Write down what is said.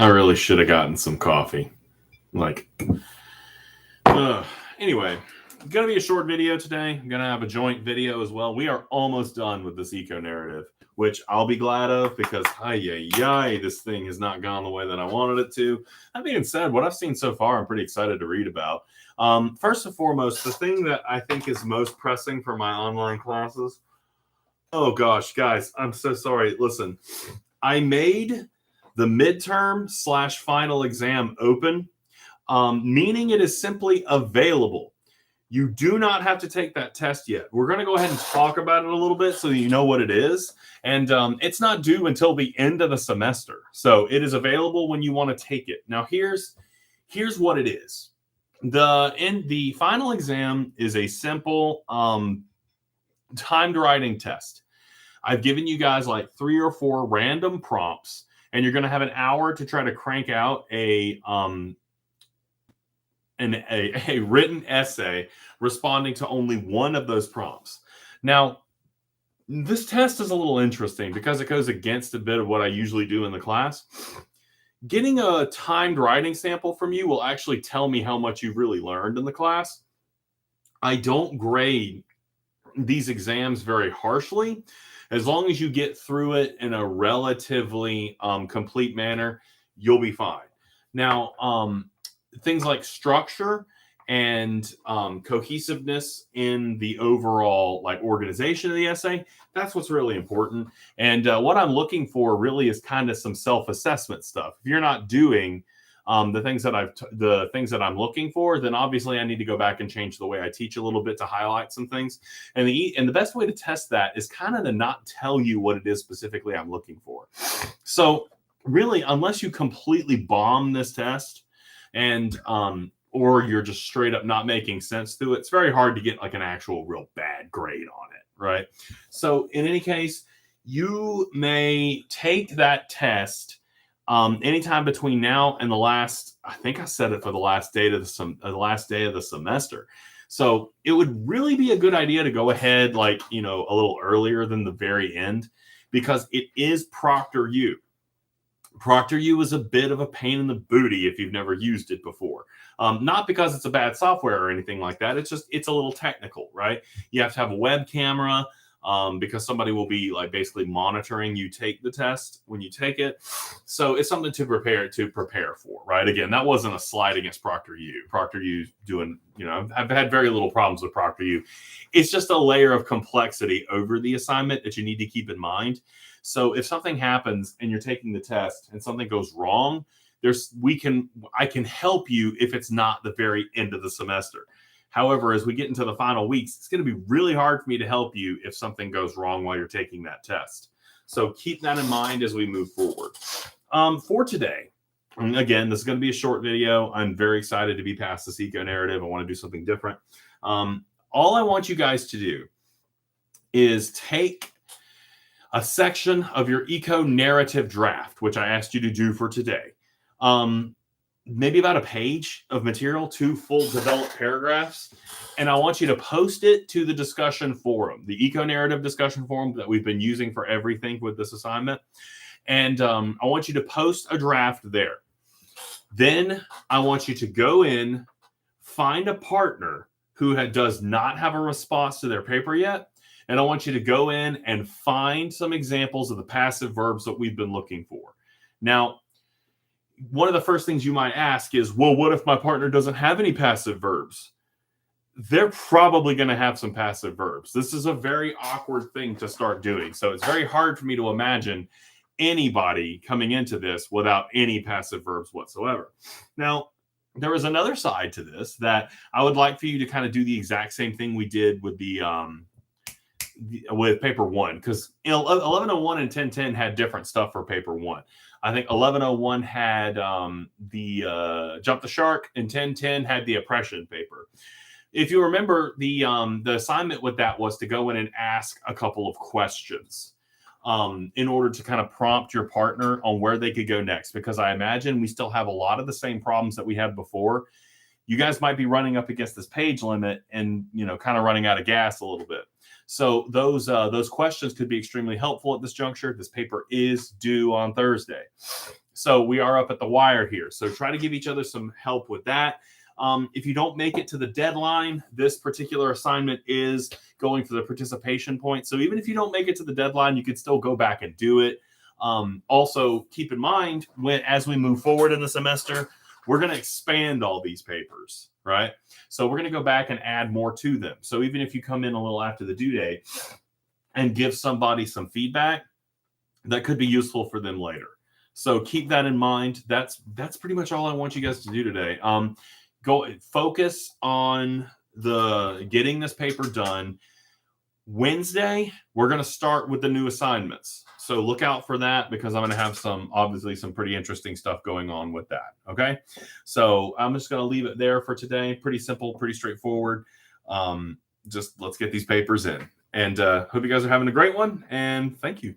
I really should have gotten some coffee. Like, anyway, gonna be a short video today. I'm gonna have a joint video as well. We are almost done with this eco narrative, which I'll be glad of because this thing has not gone the way that I wanted it to. That being said, what I've seen so far, I'm pretty excited to read about. First and foremost, the thing that I think is most pressing for my online classes. Oh gosh, guys, I'm so sorry. Listen, I made the midterm/final exam open, meaning it is simply available. You do not have to take that test yet. We're going to go ahead and talk about it a little bit so you know what it is. And it's not due until the end of the semester. So it is available when you want to take it. Now, here's what it is. The final exam is a simple timed writing test. I've given you guys like 3 or 4 random prompts, and you're going to have an hour to try to crank out a written essay responding to only one of those prompts. Now, this test is a little interesting because it goes against a bit of what I usually do in the class. Getting a timed writing sample from you will actually tell me how much you've really learned in the class. I don't grade these exams very harshly. As long as you get through it in a relatively complete manner, you'll be fine. Now, things like structure and cohesiveness in the overall like organization of the essay, that's what's really important. And what I'm looking for really is kind of some self-assessment stuff. If you're not doing the things that I'm looking for, then obviously I need to go back and change the way I teach a little bit to highlight some things. And the best way to test that is kind of to not tell you what it is specifically I'm looking for. So really, unless you completely bomb this test and or you're just straight up not making sense to it, it's very hard to get like an actual real bad grade on it, right? So in any case, you may take that test anytime between now and the last, I think I said it for the last day of the semester. So it would really be a good idea to go ahead, like, a little earlier than the very end, because it is ProctorU. ProctorU is a bit of a pain in the booty if you've never used it before. Not because it's a bad software or anything like that. It's a little technical, right? You have to have a web camera because somebody will be like basically monitoring you take the test when you take it. So it's something to prepare for, right? Again, that wasn't a slight against ProctorU. ProctorU's doing, I've had very little problems with ProctorU. It's just a layer of complexity over the assignment that you need to keep in mind. So if something happens and you're taking the test and something goes wrong, I can help you if it's not the very end of the semester. However, as we get into the final weeks, it's going to be really hard for me to help you if something goes wrong while you're taking that test. So keep that in mind as we move forward. For today, and again, this is going to be a short video. I'm very excited to be past this eco narrative. I want to do something different. All I want you guys to do is take a section of your eco narrative draft, which I asked you to do for today. Maybe about a page of material, 2 full developed paragraphs. And I want you to post it to the discussion forum, the eco narrative discussion forum that we've been using for everything with this assignment. And I want you to post a draft there. Then I want you to go in, find a partner who does not have a response to their paper yet. And I want you to go in and find some examples of the passive verbs that we've been looking for. Now, one of the first things you might ask is, well, what if my partner doesn't have any passive verbs? They're probably going to have some passive verbs. This is a very awkward thing to start doing. So it's very hard for me to imagine anybody coming into this without any passive verbs whatsoever. Now, there is another side to this that I would like for you to kind of do the exact same thing we did with with paper 1, because 1101 and 1010 had different stuff for paper 1. I think 1101 had the jump the shark, and 1010 had the oppression paper. If you remember, the assignment with that was to go in and ask a couple of questions in order to kind of prompt your partner on where they could go next, because I imagine we still have a lot of the same problems that we had before. You guys might be running up against this page limit and, kind of running out of gas a little bit. So those questions could be extremely helpful at this juncture. This paper is due on Thursday. So we are up at the wire here. So try to give each other some help with that. If you don't make it to the deadline, this particular assignment is going for the participation point. So even if you don't make it to the deadline, you can still go back and do it. Also, keep in mind, as we move forward in the semester, we're going to expand all these papers, right? So we're going to go back and add more to them. So even if you come in a little after the due date and give somebody some feedback, that could be useful for them later. So keep that in mind. That's pretty much all I want you guys to do today. Go focus on getting this paper done. Wednesday, we're going to start with the new assignments. So look out for that, because I'm going to have obviously some pretty interesting stuff going on with that. Okay. So I'm just going to leave it there for today. Pretty simple, pretty straightforward. Just let's get these papers in, and hope you guys are having a great one, and thank you.